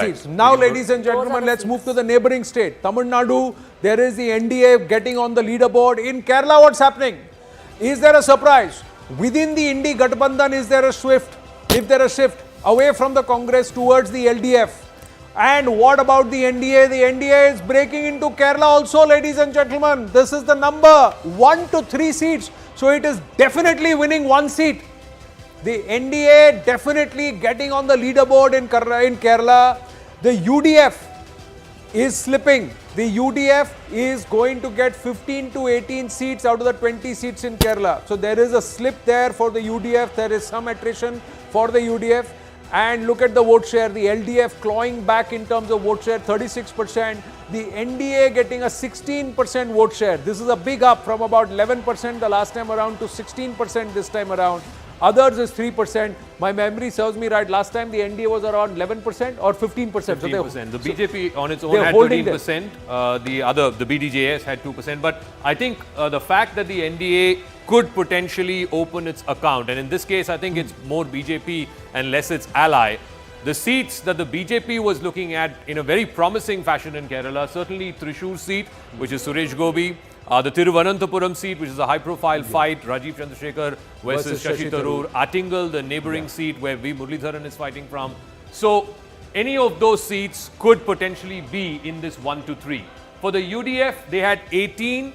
seats. Now, ladies and gentlemen, let's move to the neighboring state. Tamil Nadu, there is the N.D.A. getting on the leaderboard. In Kerala, what's happening? Is there a surprise? Within the Indi Gathbandhan, is there a shift? If there is a shift away from the Congress towards the LDF? And what about the N.D.A.? The N.D.A. is breaking into Kerala also, ladies and gentlemen. This is the number 1 to 3 seats. So it is definitely winning 1 seat. The N.D.A. definitely getting on the leaderboard in Kerala. The UDF is slipping. The UDF is going to get 15 to 18 seats out of the 20 seats in Kerala. So there is a slip there for the UDF. There is some attrition for the UDF. And look at the vote share. The LDF clawing back in terms of vote share, 36%. The N.D.A. getting a 16% vote share. This is a big up from about 11% the last time around to 16% this time around. Others is 3%. My memory serves me right. Last time the N.D.A. was around 11% or 15%. 15%. The BJP on its own had 13%. The BDJS had 2%. But I think the fact that the N.D.A. could potentially open its account, and in this case, I think it's more BJP and less its ally. The seats that the BJP was looking at in a very promising fashion in Kerala, certainly Thrissur seat, which is Suresh Gobi, the Thiruvananthapuram seat, which is a high-profile fight, Rajiv Chandrasekhar versus Shashi Tharoor, Attingal, the neighbouring seat where V. Muralidharan is fighting from. So, any of those seats could potentially be in this 1 to 3. For the UDF, they had 18,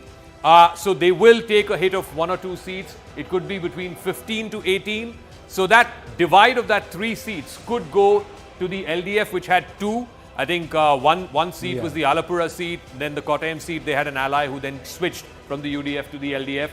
so they will take a hit of 1 or 2 seats. It could be between 15 to 18. So that divide of that 3 seats could go to the LDF, which had 2. I think one seat was the Alapura seat, then the Kottayam seat, they had an ally who then switched from the UDF to the LDF.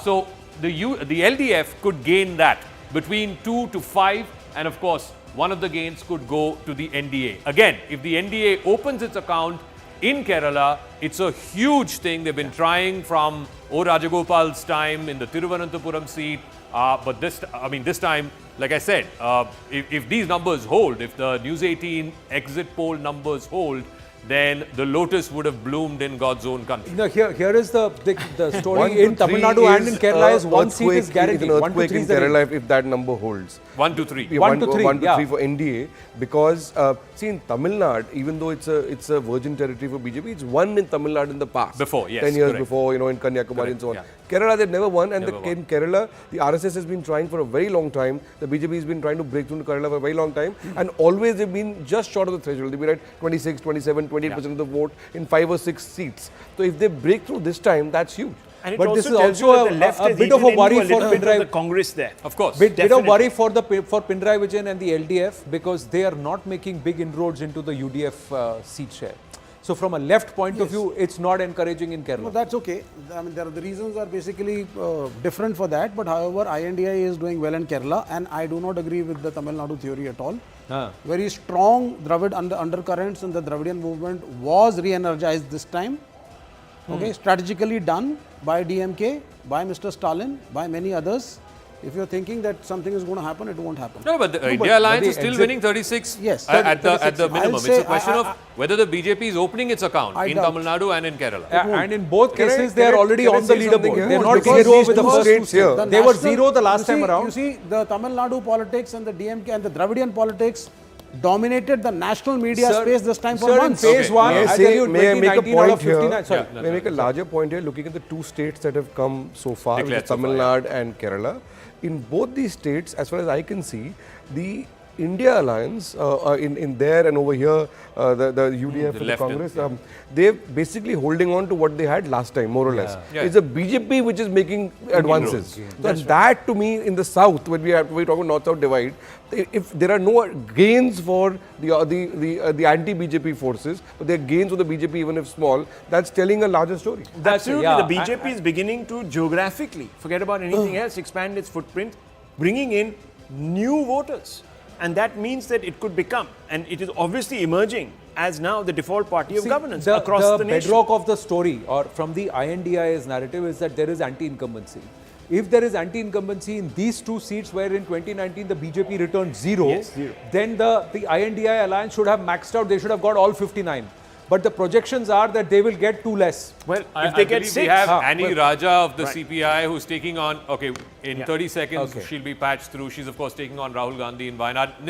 So the LDF could gain that between 2 to 5, and of course, one of the gains could go to the N.D.A. Again, if the N.D.A. opens its account in Kerala, it's a huge thing. They've been trying from O. Rajagopal's time in the Thiruvananthapuram seat. But this time, like I said, if these numbers hold, if the News18 exit poll numbers hold, then the lotus would have bloomed in God's own country. No, here is the story in Tamil Nadu and in Kerala is 1 seat is guaranteed. An earthquake in Kerala if that number holds. 1 to 3. 1 to 3, 1 to 3 for N.D.A. Because see, in Tamil Nadu, even though it's a virgin territory for BJP, it's won in Tamil Nadu in the past. Before, yes, 10 years correct. before, in Kanyakumari and so on. Yeah. Kerala, they've never won, and in Kerala, the RSS has been trying for a very long time. The BJP has been trying to break through to Kerala for a very long time, and always they've been just short of the threshold. They've been at 26, 27, 28% of the vote in 5 or 6 seats. So if they break through this time, that's huge. And but this is also a bit of a worry for Pinarayi. The Congress there. Of course. Bit of worry for Pinarayi Vijayan and the LDF because they are not making big inroads into the UDF seat share. So from a left point of view, it's not encouraging in Kerala. No, that's okay. I mean, the reasons are basically different for that. But however, I.N.D.I.A. is doing well in Kerala, and I do not agree with the Tamil Nadu theory at all. Very strong Dravid undercurrents in the Dravidian movement was re-energized this time. Okay, strategically done by DMK, by Mr. Stalin, by many others. If you're thinking that something is going to happen, it won't happen. No, but the India Alliance is still winning 36 at the minimum. It's a question of whether the BJP is opening its account in Tamil Nadu and in Kerala. And in both cases, they are already on the leaderboard. They're not zero with the first 2 states. They were zero the last time around. You see, the Tamil Nadu politics and the DMK and the Dravidian politics dominated the national media space this time for months. In phase 1, may I make a point here? May I make a larger point here? Looking at the 2 states that have come so far, which is Tamil Nadu and Kerala. In both these states, as far as I can see, the India Alliance, in there and over here, the UDF and the Congress, they're basically holding on to what they had last time, more or less. It's a BJP which is making advances. So that to me, in the south, when we talk about north-south divide, if there are no gains for the anti-BJP forces, but there are gains for the BJP even if small, that's telling a larger story. Absolutely, the BJP is beginning to geographically, forget about anything else, expand its footprint, bringing in new voters. And that means that it could become, and it is obviously emerging as now the default party of governance across the nation. The bedrock of the story, or from the I.N.D.I.A's narrative, is that there is anti-incumbency. If there is anti-incumbency in these 2 seats, where in 2019 the BJP returned zero, then the I.N.D.I.A. alliance should have maxed out. They should have got all 59. But the projections are that they will get 2 less. Well, if they get 6, we have Annie Raja of the CPI who's taking on, in 30 seconds, she'll be patched through. She's, of course, taking on Rahul Gandhi in Wayanad.